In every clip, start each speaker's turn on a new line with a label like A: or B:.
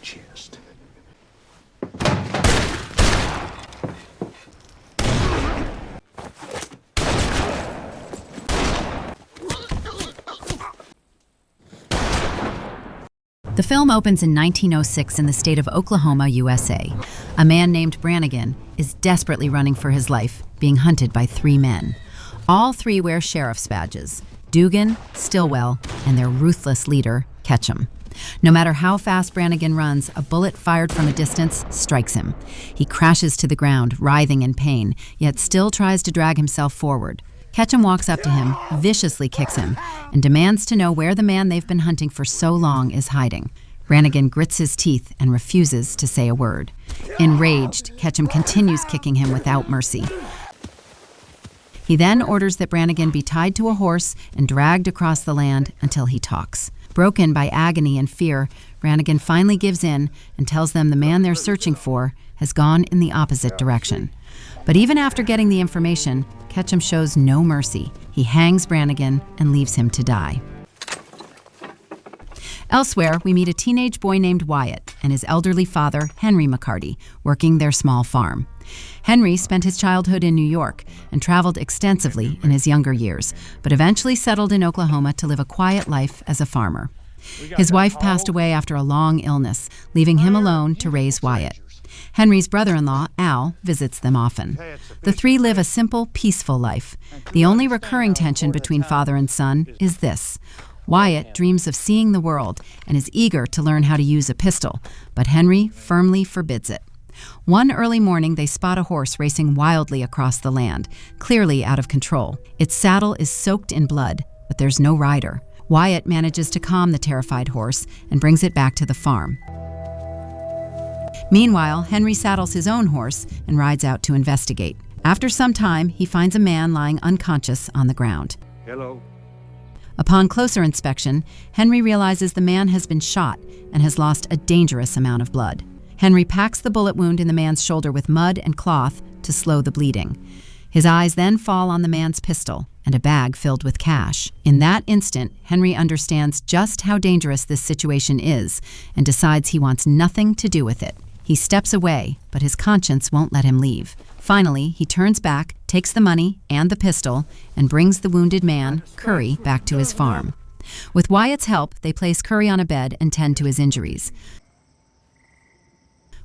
A: chest.
B: The film opens in 1906 in the state of Oklahoma, USA. A man named Brannigan is desperately running for his life, being hunted by 3 men. All 3 wear sheriff's badges: Dugan, Stillwell, and their ruthless leader, Ketchum. No matter how fast Brannigan runs, a bullet fired from a distance strikes him. He crashes to the ground, writhing in pain, yet still tries to drag himself forward. Ketchum walks up to him, viciously kicks him, and demands to know where the man they've been hunting for so long is hiding. Brannigan grits his teeth and refuses to say a word. Enraged, Ketchum continues kicking him without mercy. He then orders that Brannigan be tied to a horse and dragged across the land until he talks. Broken by agony and fear, Brannigan finally gives in and tells them the man they're searching for has gone in the opposite direction. But even after getting the information, Ketchum shows no mercy. He hangs Brannigan and leaves him to die. Elsewhere, we meet a teenage boy named Wyatt and his elderly father, Henry McCarty, working their small farm. Henry spent his childhood in New York and traveled extensively in his younger years, but eventually settled in Oklahoma to live a quiet life as a farmer. His wife passed away after a long illness, leaving him alone to raise Wyatt. Henry's brother-in-law, Al, visits them often. The 3 live a simple, peaceful life. The only recurring tension between father and son is this: Wyatt dreams of seeing the world and is eager to learn how to use a pistol, but Henry firmly forbids it. One early morning, they spot a horse racing wildly across the land, clearly out of control. Its saddle is soaked in blood, but there's no rider. Wyatt manages to calm the terrified horse and brings it back to the farm. Meanwhile, Henry saddles his own horse and rides out to investigate. After some time, he finds a man lying unconscious on the ground.
A: Hello.
B: Upon closer inspection, Henry realizes the man has been shot and has lost a dangerous amount of blood. Henry packs the bullet wound in the man's shoulder with mud and cloth to slow the bleeding. His eyes then fall on the man's pistol and a bag filled with cash. In that instant, Henry understands just how dangerous this situation is and decides he wants nothing to do with it. He steps away, but his conscience won't let him leave. Finally, he turns back, takes the money and the pistol, and brings the wounded man, Curry, back to his farm. With Wyatt's help, they place Curry on a bed and tend to his injuries.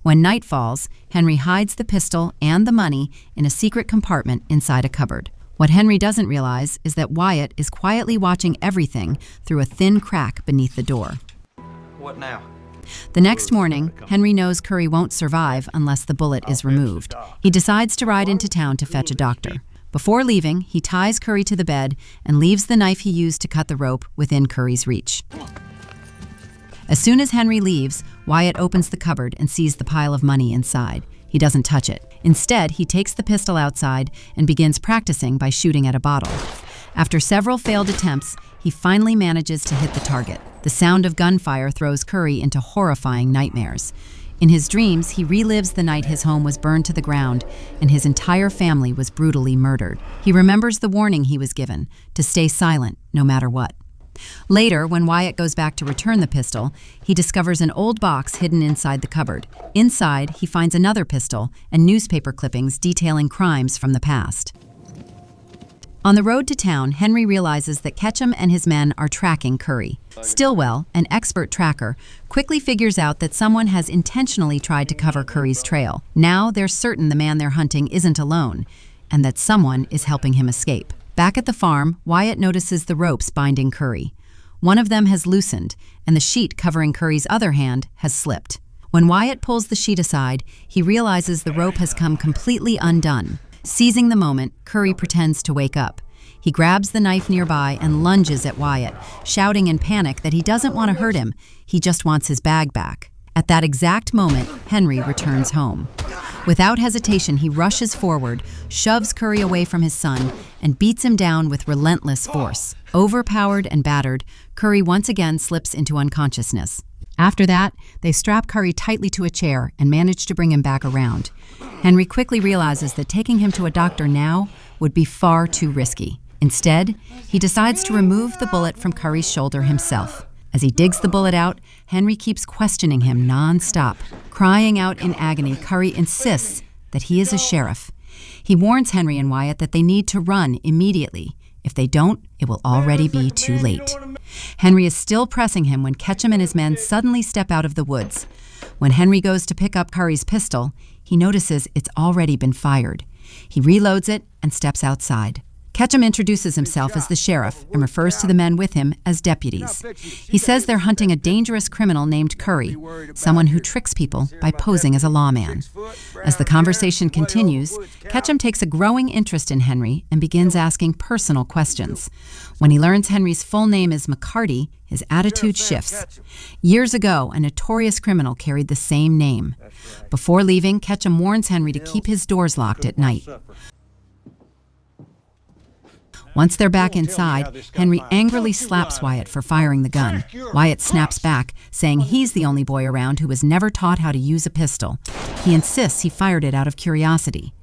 B: When night falls, Henry hides the pistol and the money in a secret compartment inside a cupboard. What Henry doesn't realize is that Wyatt is quietly watching everything through a thin crack beneath the door.
C: What now?
B: The next morning, Henry knows Curry won't survive unless the bullet is removed. He decides to ride into town to fetch a doctor. Before leaving, he ties Curry to the bed and leaves the knife he used to cut the rope within Curry's reach. As soon as Henry leaves, Wyatt opens the cupboard and sees the pile of money inside. He doesn't touch it. Instead, he takes the pistol outside and begins practicing by shooting at a bottle. After several failed attempts, he finally manages to hit the target. The sound of gunfire throws Curry into horrifying nightmares. In his dreams, he relives the night his home was burned to the ground and his entire family was brutally murdered. He remembers the warning he was given, to stay silent no matter what. Later, when Wyatt goes back to return the pistol, he discovers an old box hidden inside the cupboard. Inside, he finds another pistol and newspaper clippings detailing crimes from the past. On the road to town, Henry realizes that Ketchum and his men are tracking Curry. Stillwell, an expert tracker, quickly figures out that someone has intentionally tried to cover Curry's trail. Now they're certain the man they're hunting isn't alone, and that someone is helping him escape. Back at the farm, Wyatt notices the ropes binding Curry. One of them has loosened, and the sheet covering Curry's other hand has slipped. When Wyatt pulls the sheet aside, he realizes the rope has come completely undone. Seizing the moment, Curry pretends to wake up. He grabs the knife nearby and lunges at Wyatt, shouting in panic that he doesn't want to hurt him, he just wants his bag back. At that exact moment, Henry returns home. Without hesitation, he rushes forward, shoves Curry away from his son, and beats him down with relentless force. Overpowered and battered, Curry once again slips into unconsciousness. After that, they strap Curry tightly to a chair and manage to bring him back around. Henry quickly realizes that taking him to a doctor now would be far too risky. Instead, he decides to remove the bullet from Curry's shoulder himself. As he digs the bullet out, Henry keeps questioning him non-stop. Crying out in agony, Curry insists that he is a sheriff. He warns Henry and Wyatt that they need to run immediately. If they don't, it will already be too late. Henry is still pressing him when Ketchum and his men suddenly step out of the woods. When Henry goes to pick up Curry's pistol, he notices it's already been fired. He reloads it and steps outside. Ketchum introduces himself as the sheriff and refers to the men with him as deputies. He says they're hunting a dangerous criminal named Curry, someone who tricks people by posing as a lawman. As the conversation continues, Ketchum takes a growing interest in Henry and begins asking personal questions. When he learns Henry's full name is McCarty, his attitude shifts. Years ago, a notorious criminal carried the same name. Before leaving, Ketchum warns Henry to keep his doors locked at night. Once they're back inside, Henry angrily slaps Wyatt for firing the gun. Wyatt snaps back, saying he's the only boy around who was never taught how to use a pistol. He insists he fired it out of curiosity.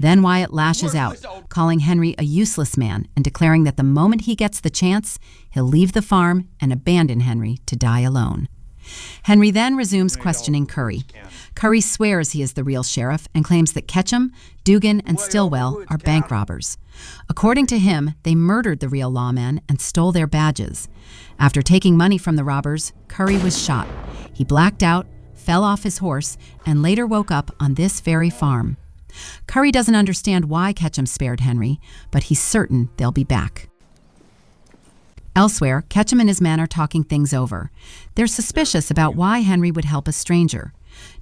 B: Then Wyatt lashes out, calling Henry a useless man and declaring that the moment he gets the chance, he'll leave the farm and abandon Henry to die alone. Henry then resumes questioning Curry. Curry swears he is the real sheriff and claims that Ketchum, Dugan, and Stillwell are bank robbers. According to him, they murdered the real lawmen and stole their badges. After taking money from the robbers, Curry was shot. He blacked out, fell off his horse, and later woke up on this very farm. Curry doesn't understand why Ketchum spared Henry, but he's certain they'll be back. Elsewhere, Ketchum and his men are talking things over. They're suspicious about why Henry would help a stranger.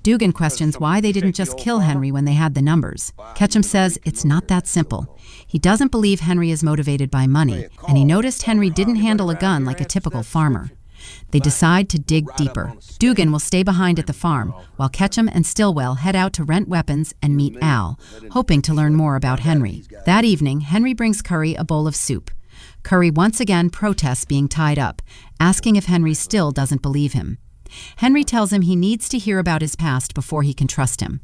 B: Dugan questions why they didn't just kill Henry when they had the numbers. Ketchum says it's not that simple. He doesn't believe Henry is motivated by money, and he noticed Henry didn't handle a gun like a typical farmer. They decide to dig deeper. Dugan will stay behind at the farm, while Ketchum and Stillwell head out to rent weapons and meet Al, hoping to learn more about Henry. That evening, Henry brings Curry a bowl of soup. Curry once again protests being tied up, asking if Henry still doesn't believe him. Henry tells him he needs to hear about his past before he can trust him.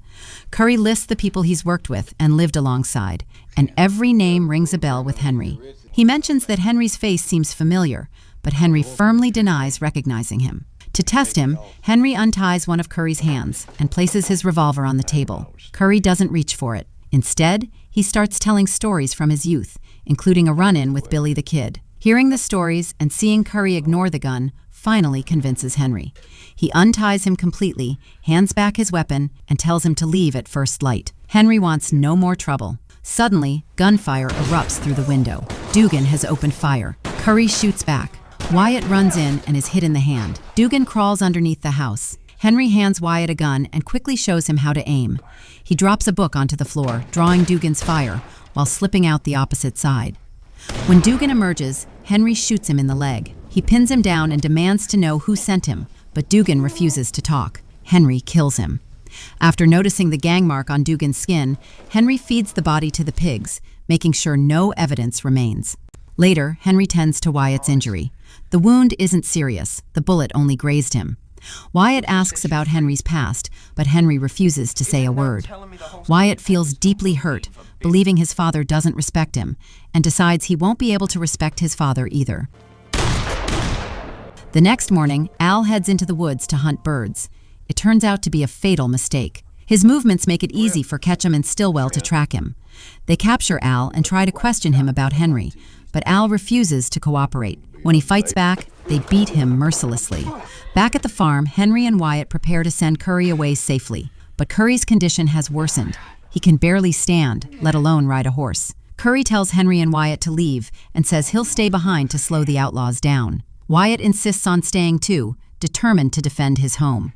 B: Curry lists the people he's worked with and lived alongside, and every name rings a bell with Henry. He mentions that Henry's face seems familiar, but Henry firmly denies recognizing him. To test him, Henry unties one of Curry's hands and places his revolver on the table. Curry doesn't reach for it. Instead, he starts telling stories from his youth, including a run-in with Billy the Kid. Hearing the stories and seeing Curry ignore the gun finally convinces Henry. He unties him completely, hands back his weapon, and tells him to leave at first light. Henry wants no more trouble. Suddenly, gunfire erupts through the window. Dugan has opened fire. Curry shoots back. Wyatt runs in and is hit in the hand. Dugan crawls underneath the house. Henry hands Wyatt a gun and quickly shows him how to aim. He drops a book onto the floor, drawing Dugan's fire, while slipping out the opposite side. When Dugan emerges, Henry shoots him in the leg. He pins him down and demands to know who sent him, but Dugan refuses to talk. Henry kills him. After noticing the gang mark on Dugan's skin, Henry feeds the body to the pigs, making sure no evidence remains. Later, Henry tends to Wyatt's injury. The wound isn't serious. The bullet only grazed him. Wyatt asks about Henry's past, but Henry refuses to say a word. Wyatt feels deeply hurt, believing his father doesn't respect him, and decides he won't be able to respect his father either. The next morning, Al heads into the woods to hunt birds. It turns out to be a fatal mistake. His movements make it easy for Ketchum and Stillwell to track him. They capture Al and try to question him about Henry, but Al refuses to cooperate. When he fights back, they beat him mercilessly. Back at the farm, Henry and Wyatt prepare to send Curry away safely. But Curry's condition has worsened. He can barely stand, let alone ride a horse. Curry tells Henry and Wyatt to leave and says he'll stay behind to slow the outlaws down. Wyatt insists on staying too, determined to defend his home.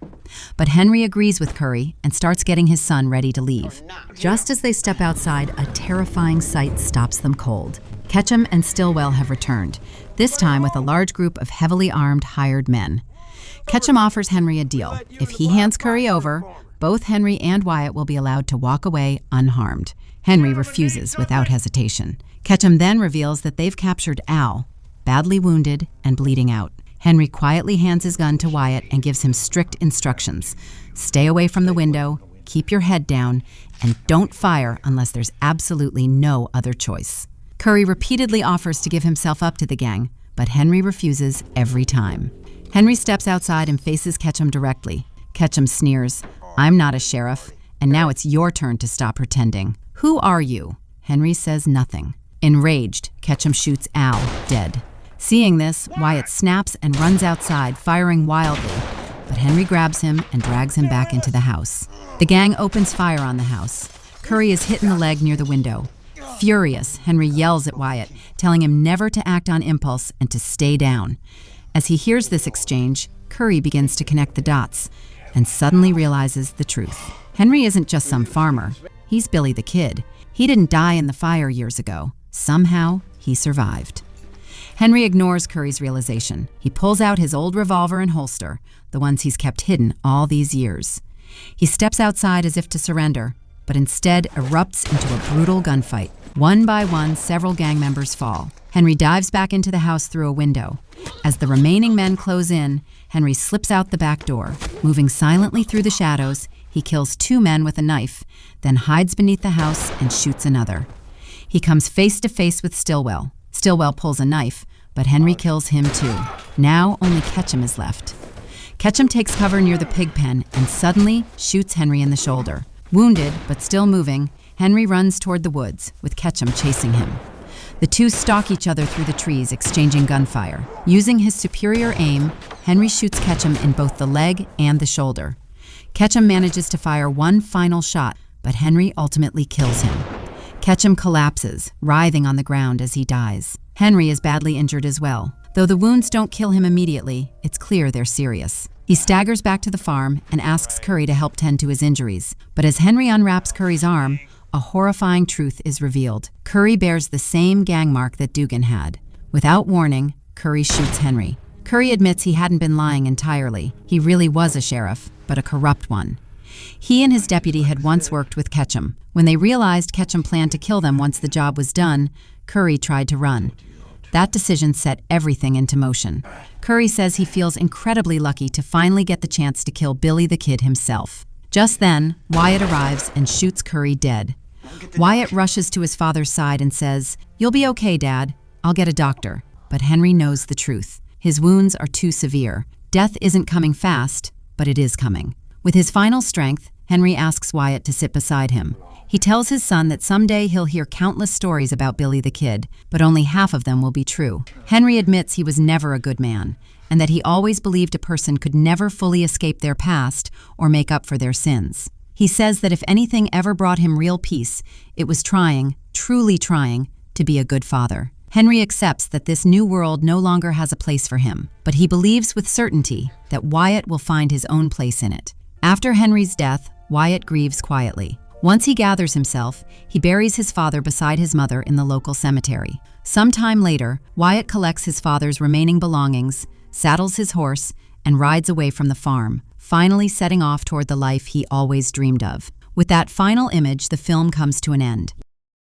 B: But Henry agrees with Curry and starts getting his son ready to leave. Just as they step outside, a terrifying sight stops them cold. Ketchum and Stillwell have returned, this time with a large group of heavily armed hired men. Ketchum offers Henry a deal. If he hands Curry over, both Henry and Wyatt will be allowed to walk away unharmed. Henry refuses without hesitation. Ketchum then reveals that they've captured Al, badly wounded and bleeding out. Henry quietly hands his gun to Wyatt and gives him strict instructions. Stay away from the window, keep your head down, and don't fire unless there's absolutely no other choice. Curry repeatedly offers to give himself up to the gang, but Henry refuses every time. Henry steps outside and faces Ketchum directly. Ketchum sneers, "I'm not a sheriff, and now it's your turn to stop pretending. Who are you?" Henry says nothing. Enraged, Ketchum shoots Al, dead. Seeing this, Wyatt snaps and runs outside, firing wildly, but Henry grabs him and drags him back into the house. The gang opens fire on the house. Curry is hit in the leg near the window. Furious, Henry yells at Wyatt, telling him never to act on impulse and to stay down. As he hears this exchange, Curry begins to connect the dots and suddenly realizes the truth. Henry isn't just some farmer. He's Billy the Kid. He didn't die in the fire years ago. Somehow, he survived. Henry ignores Curry's realization. He pulls out his old revolver and holster, the ones he's kept hidden all these years. He steps outside as if to surrender, but instead erupts into a brutal gunfight. One by one, several gang members fall. Henry dives back into the house through a window. As the remaining men close in, Henry slips out the back door. Moving silently through the shadows, he kills 2 men with a knife, then hides beneath the house and shoots another. He comes face to face with Stillwell. Stillwell pulls a knife, but Henry kills him too. Now only Ketchum is left. Ketchum takes cover near the pig pen and suddenly shoots Henry in the shoulder. Wounded, but still moving, Henry runs toward the woods, with Ketchum chasing him. The two stalk each other through the trees, exchanging gunfire. Using his superior aim, Henry shoots Ketchum in both the leg and the shoulder. Ketchum manages to fire one final shot, but Henry ultimately kills him. Ketchum collapses, writhing on the ground as he dies. Henry is badly injured as well. Though the wounds don't kill him immediately, it's clear they're serious. He staggers back to the farm and asks Curry to help tend to his injuries. But as Henry unwraps Curry's arm, a horrifying truth is revealed. Curry bears the same gang mark that Dugan had. Without warning, Curry shoots Henry. Curry admits he hadn't been lying entirely. He really was a sheriff, but a corrupt one. He and his deputy had once worked with Ketchum. When they realized Ketchum planned to kill them once the job was done, Curry tried to run. That decision set everything into motion. Curry says he feels incredibly lucky to finally get the chance to kill Billy the Kid himself. Just then, Wyatt arrives and shoots Curry dead. Wyatt rushes to his father's side and says, "You'll be okay, Dad. I'll get a doctor." But Henry knows the truth. His wounds are too severe. Death isn't coming fast, but it is coming. With his final strength, Henry asks Wyatt to sit beside him. He tells his son that someday he'll hear countless stories about Billy the Kid, but only half of them will be true. Henry admits he was never a good man, and that he always believed a person could never fully escape their past or make up for their sins. He says that if anything ever brought him real peace, it was trying, truly trying, to be a good father. Henry accepts that this new world no longer has a place for him, but he believes with certainty that Wyatt will find his own place in it. After Henry's death, Wyatt grieves quietly. Once he gathers himself, he buries his father beside his mother in the local cemetery. Sometime later, Wyatt collects his father's remaining belongings, saddles his horse, and rides away from the farm, finally setting off toward the life he always dreamed of. With that final image, the film comes to an end.